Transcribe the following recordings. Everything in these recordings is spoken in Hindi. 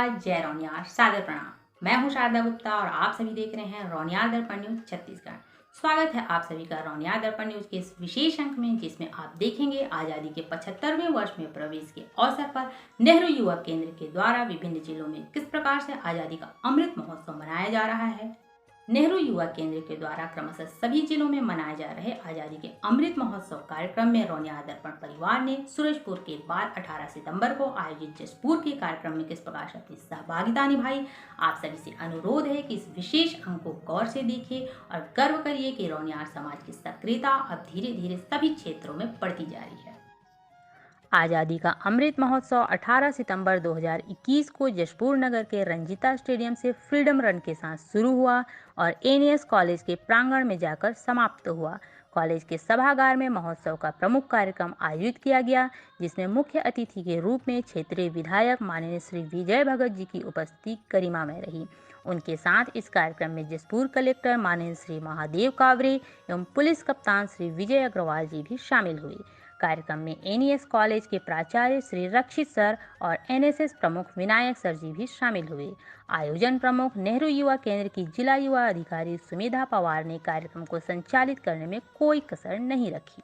नमस्कार, जय रौनियार, सादर प्रणाम। मैं हूं शारदा गुप्ता और आप सभी देख रहे हैं रौनियार दर्पण न्यूज छत्तीसगढ़। स्वागत है आप सभी का रौनियार दर्पण न्यूज के इस विशेष अंक में, जिसमें आप देखेंगे आजादी के 75वें वर्ष में प्रवेश के अवसर पर नेहरू युवा केंद्र के द्वारा विभिन्न जिलों में किस प्रकार से आजादी का अमृत महोत्सव मनाया जा रहा है। नेहरू युवा केंद्र के द्वारा क्रमशः सभी जिलों में मनाए जा रहे आजादी के अमृत महोत्सव कार्यक्रम में रौनियार दर्पण परिवार ने सूरजपुर के बाद 18 सितंबर को आयोजित जसपुर के कार्यक्रम में किस प्रकार से अपनी सहभागिता निभाई। आप सभी से अनुरोध है कि इस विशेष अंक को गौर से देखिए और गर्व करिए कि रौनियार समाज की सक्रियता अब धीरे धीरे सभी क्षेत्रों में बढ़ती जा रही है। आज़ादी का अमृत महोत्सव 18 सितंबर 2021 को जशपुर नगर के रंजीता स्टेडियम से फ्रीडम रन के साथ शुरू हुआ और एनएस कॉलेज के प्रांगण में जाकर समाप्त हुआ। कॉलेज के सभागार में महोत्सव का प्रमुख कार्यक्रम आयोजित किया गया, जिसमें मुख्य अतिथि के रूप में क्षेत्रीय विधायक माननीय श्री विजय भगत जी की उपस्थिति गरिमामय रही। उनके साथ इस कार्यक्रम में जसपुर कलेक्टर माननीय श्री महादेव कावरे एवं पुलिस कप्तान श्री विजय अग्रवाल जी भी शामिल हुए। कार्यक्रम में एनईएस कॉलेज के प्राचार्य श्री रक्षित सर और एनएसएस प्रमुख विनायक सर जी भी शामिल हुए। आयोजन प्रमुख नेहरू युवा केंद्र की जिला युवा अधिकारी सुमेधा पवार ने कार्यक्रम को संचालित करने में कोई कसर नहीं रखी।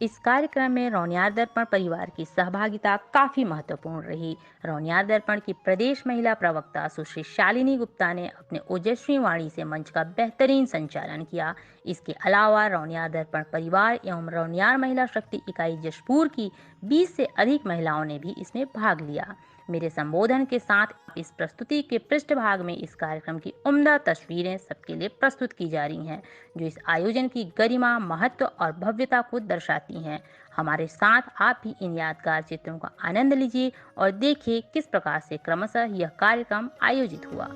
इस कार्यक्रम में रौनियार दर्पण परिवार की सहभागिता काफी महत्वपूर्ण रही। रौनियार दर्पण की प्रदेश महिला प्रवक्ता सुश्री शालिनी गुप्ता ने अपने ओजस्वी वाणी से मंच का बेहतरीन संचालन किया। इसके अलावा रौनियार दर्पण परिवार एवं रौनियार महिला शक्ति इकाई जशपुर की 20 से अधिक महिलाओं ने भी इसमें भाग लिया। मेरे संबोधन के साथ इस प्रस्तुति के पृष्ठभाग में इस कार्यक्रम की उम्दा तस्वीरें सबके लिए प्रस्तुत की जा रही हैं, जो इस आयोजन की गरिमा, महत्व और भव्यता को दर्शाती हैं। हमारे साथ आप भी इन यादगार चित्रों का आनंद लीजिए और देखिए किस प्रकार से क्रमशः यह कार्यक्रम आयोजित हुआ।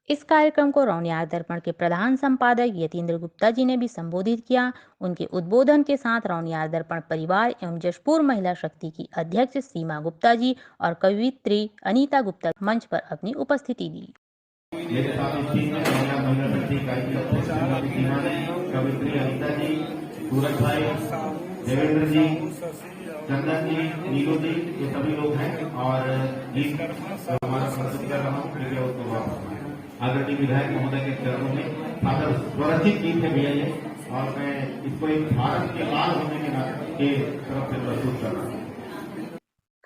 इस कार्यक्रम को रौनियार दर्पण के प्रधान संपादक यतीन्द्र गुप्ता जी ने भी संबोधित किया। उनके उद्बोधन के साथ रौनियार दर्पण परिवार एवं जशपुर महिला शक्ति की अध्यक्ष सीमा गुप्ता जी और कवियत्री अनीता गुप्ता मंच पर अपनी उपस्थिति दी। मेरे साथ इस टीम में महिला शक्ति इकाई की अध्यक्ष कवियत्री अनीता जी, सूरज भाई, देवेंद्र जी, चंदन जी, नीलू जी, ये सभी लोग हैं और गीत हमारा प्रस्तुत कर रहा हूँ। आदरणीय विधायक महोदय के चरणों में फादर स्वरचित गीत है भैया ये, और मैं इसको एक भारत के लाल होने के तरफ से प्रस्तुत कर रहा हूँ।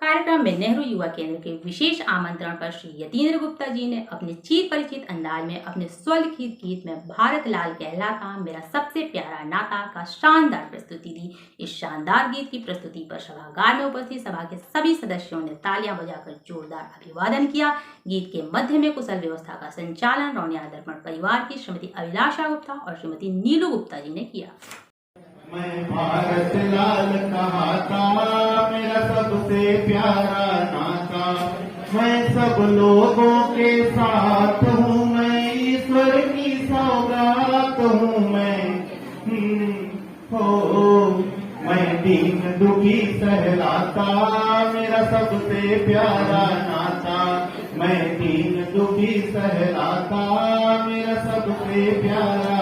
कार्यक्रम में नेहरू युवा केंद्र के विशेष आमंत्रण पर श्री यतीन्द्र गुप्ता जी ने अपने चिर परिचित अंदाज में अपने स्वलिखित गीत में भारत लाल कहलाता मेरा सबसे प्यारा नाता का शानदार प्रस्तुति दी। इस शानदार गीत की प्रस्तुति पर सभागार में उपस्थित सभा के सभी सदस्यों ने तालियां बजाकर जोरदार अभिवादन किया। गीत के मध्य में कुशल व्यवस्था का संचालन रौनियार दर्पण परिवार की श्रीमती अभिलाषा गुप्ता और श्रीमती नीलू गुप्ता जी ने किया। मैं भारत लाल कहता मेरा सबसे प्यारा नाता, मैं सब लोगों के साथ हूँ, मैं ईश्वर की सौगात हूँ मैं। हो मैं दीन दुखी सहलाता, मेरा सबसे प्यारा नाता। मैं दीन दुखी सहलाता, मेरा सबसे प्यारा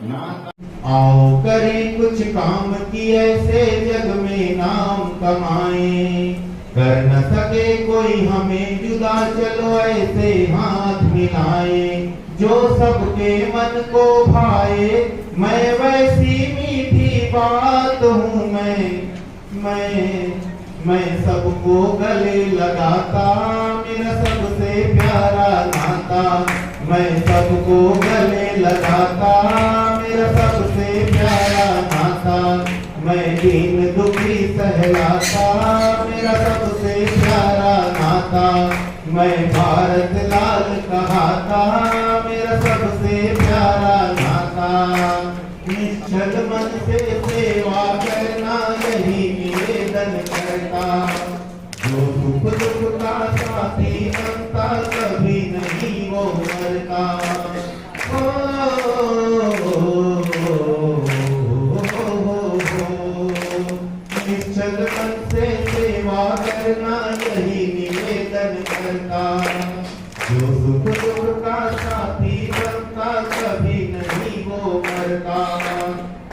नाता। आओ करें कुछ काम की ऐसे जग में नाम कमाएं, कर न सके कोई हमें जुदा, चलो ऐसे हाथ मिलाएं। जो सबके मन को भाए, मैं वैसी मीठी बात हूँ मैं सबको गले लगाता, मेरा सबसे प्यारा नाता। मैं सबको गले लगाता, मेरा सबसे प्यारा नाता। मैं दीन दुखी सहलाता, मेरा सबसे प्यारा नाता। मैं भारत लाल कहाता, मेरा सबसे प्यारा नाता। निश्चल मन से सेवा करना, यही निवेदन करता। जो सुख दुख का साथी बनता, कभी नहीं वो मरता। निश्चल मन से सेवा करना, यही निवेदन करता। जो सुख दुख का साथी बनता, कभी नहीं वो मरता।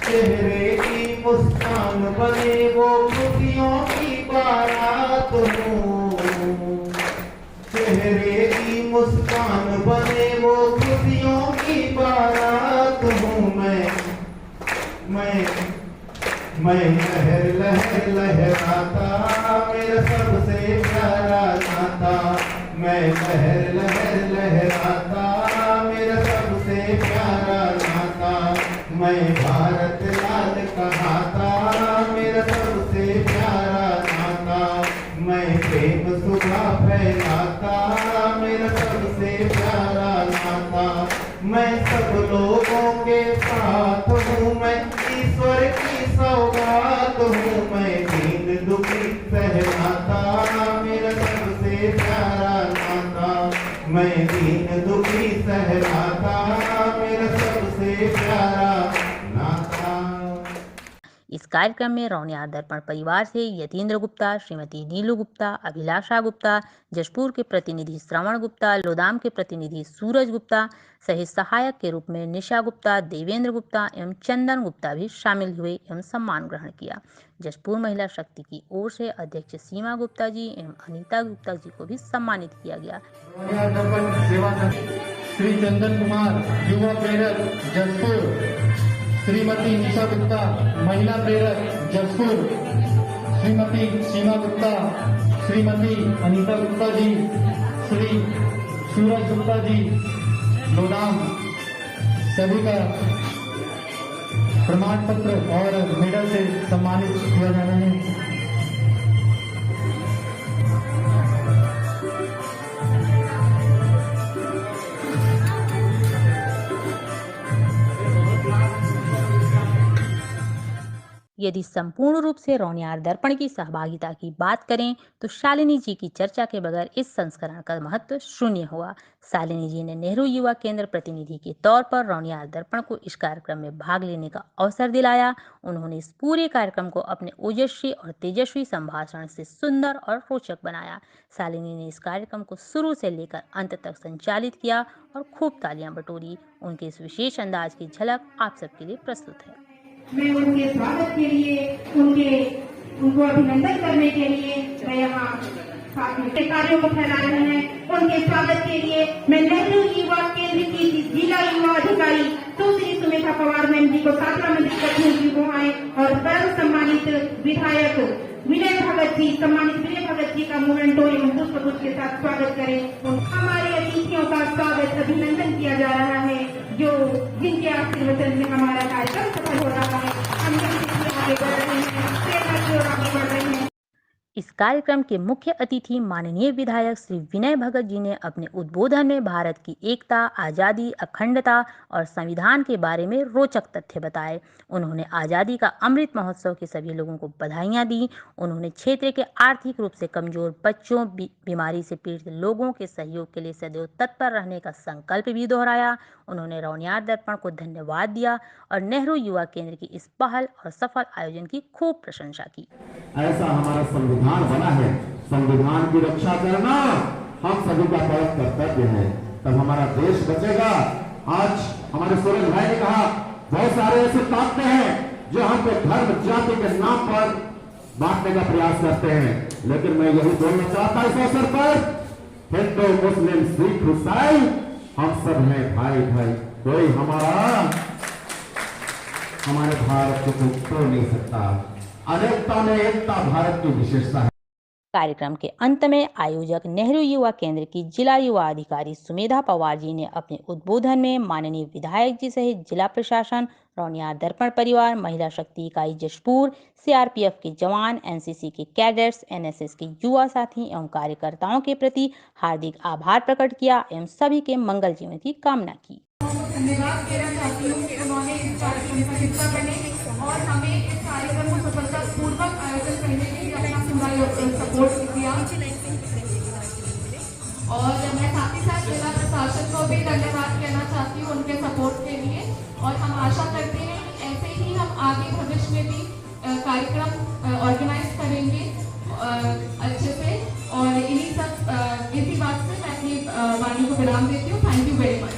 चेहरे की मुस्कान बने वो खुशियों की बारात हूँ। चेहरे की मुस्कान बने वो खुशियों की बारात हूँ मैं लहर लहर लहराता, मेरा सबसे प्यारा नाता। मैं लहर लहर लहराता, मेरा सबसे प्यारा नाता। मैं भारत लाल कहाता, मेरा सबसे प्यारा नाता। मैं प्रेम सुधा फैलाता, मेरा सबसे प्यारा नाता। मैं सब लोगों के साथ हूँ, मैं ईश्वर की सौगात हूँ। मैं दीन दुखी सहलाता, मेरा सबसे प्यारा नाता। मैं दीन दुखी सहलाता, मेरा सबसे प्यारा नाता। इस कार्यक्रम में रौनियार दर्पण परिवार से यतीन्द्र गुप्ता, श्रीमती नीलू गुप्ता, अभिलाषा गुप्ता, जशपुर के प्रतिनिधि श्रवण गुप्ता, लोदाम के प्रतिनिधि सूरज गुप्ता सहित सहायक के रूप में निशा गुप्ता, देवेंद्र गुप्ता एवं चंदन गुप्ता भी शामिल हुए एवं सम्मान ग्रहण किया। जशपुर महिला शक्ति की ओर से अध्यक्ष सीमा गुप्ता जी एवं अनीता गुप्ता जी को भी सम्मानित किया गया। रौनियार दर्पण सेवा श्री चंदन कुमार, युवा प्रेरक जशपुर। श्रीमती निशा गुप्ता, महिला प्रेरक जशपुर। श्रीमती सीमा गुप्ता, श्रीमती अनीता गुप्ता जी, श्री सूरज गुप्ता जी, लोदाम, सभी का प्रमाण पत्र और मेडल से सम्मानित किया जा रहा है। यदि संपूर्ण रूप से रौनियार दर्पण की सहभागिता की बात करें तो शालिनी जी की चर्चा के बगैर इस संस्करण का महत्व शून्य हुआ। शालिनी जी ने नेहरू युवा केंद्र प्रतिनिधि के तौर पर रौनियार दर्पण को इस कार्यक्रम में भाग लेने का अवसर दिलाया। उन्होंने इस पूरे कार्यक्रम को अपने ओजस्वी और तेजस्वी संभाषण से सुंदर और रोचक बनाया। शालिनी ने इस कार्यक्रम को शुरू से लेकर अंत तक संचालित किया और खूब तालियां बटोरी। उनके इस विशेष अंदाज की झलक आप सबके लिए प्रस्तुत है। मैं उनके स्वागत के लिए, उनको अभिनंदन करने के लिए मैं यहाँ साथ में कार्यों को फैला रहे हैं। उनके स्वागत के लिए मैं नेहरू युवा केंद्र की जिला युवा अधिकारी सुश्री सुमेधा पवार मैम जी को, छात्रा मंत्री प्रतिनिधि को आए और परम सम्मानित विधायक विनय भगत जी, सम्मानित विनय भगत जी का मोमेंटो एवं पुष्पगुच्छ के साथ स्वागत करें। हमारे अतिथियों का स्वागत अभिनंदन किया जा रहा है, जो जिनके आशीर्वचन में हमारा कार्यक्रम सफल हो रहा है। हम आगे बढ़ रहे हैं, आगे बढ़ रहे हैं। इस कार्यक्रम के मुख्य अतिथि माननीय विधायक श्री विनय भगत जी ने अपने उद्बोधन में भारत की एकता, आज़ादी, अखंडता और संविधान के बारे में रोचक तथ्य बताए। उन्होंने आज़ादी का अमृत महोत्सव के सभी लोगों को बधाइयां दी। उन्होंने क्षेत्र के आर्थिक रूप से कमजोर बच्चों, बीमारी से पीड़ित लोगों के सहयोग के लिए सदैव तत्पर रहने का संकल्प भी दोहराया। उन्होंने रौनियार दर्पण को धन्यवाद दिया और नेहरू युवा केंद्र की इस पहल और सफल आयोजन की खूब प्रशंसा की। ऐसा हमारा संविधान बना है, संविधान की रक्षा करना हम सभी का बड़ा कर्तव्य है, तब हमारा देश बचेगा। आज हमारे सूरज भाई ने कहा बहुत सारे ऐसे ताकतें हैं जो हमको धर्म जाति के नाम पर बांटने का प्रयास करते हैं, लेकिन मैं यही बोलना चाहता इस अवसर पर, हिंदू, मुस्लिम, सिख, ईसाई, हम सब हैं भाई भाई। कोई हमारे भारत को तोड़ नहीं सकता। अनेकता में एकता भारत की विशेषता है। कार्यक्रम के अंत में आयोजक नेहरू युवा केंद्र की जिला युवा अधिकारी सुमेधा पवार जी ने अपने उद्बोधन में माननीय विधायक जी सहित जिला प्रशासन, रौनियार दर्पण परिवार, महिला शक्ति इकाई जशपुर, सीआरपीएफ के जवान, एनसीसी के कैडेट्स, एनएसएस के युवा साथी एवं कार्यकर्ताओं के प्रति हार्दिक आभार प्रकट किया एवं सभी के मंगल जीवन की कामना की। धन्यवाद देना चाहती हूँ कि उन्होंने इस कार्यक्रम का हिस्सा बने और हमें इस कार्यक्रम को सफलतापूर्वक आयोजन करने के लिए अपना पूरा सपोर्ट किया। और मैं साथ ही साथ जिला प्रशासन को भी धन्यवाद कहना चाहती हूँ उनके सपोर्ट के लिए, और हम आशा करते हैं कि ऐसे ही हम आगे भविष्य में भी कार्यक्रम ऑर्गेनाइज करेंगे अच्छे से। और इसी बात से मैं अपनी वाणी को विराम देती हूँ। Thank you very much.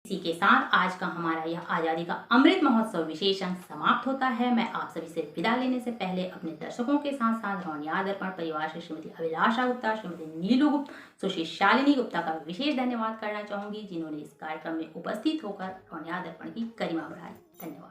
इसी के साथ आज का हमारा यह आज़ादी का अमृत महोत्सव विशेष अंक समाप्त होता है। मैं आप सभी से विदा लेने से पहले अपने दर्शकों के साथ साथ रौनियार दर्पण परिवार से श्रीमती अभिलाषा गुप्ता, श्रीमती नीलू गुप्ता, सुश्री शालिनी गुप्ता का विशेष धन्यवाद करना चाहूंगी, जिन्होंने इस कार्यक्रम में उपस्थित होकर रौनियार दर्पण की गरिमा बढ़ाई। धन्यवाद।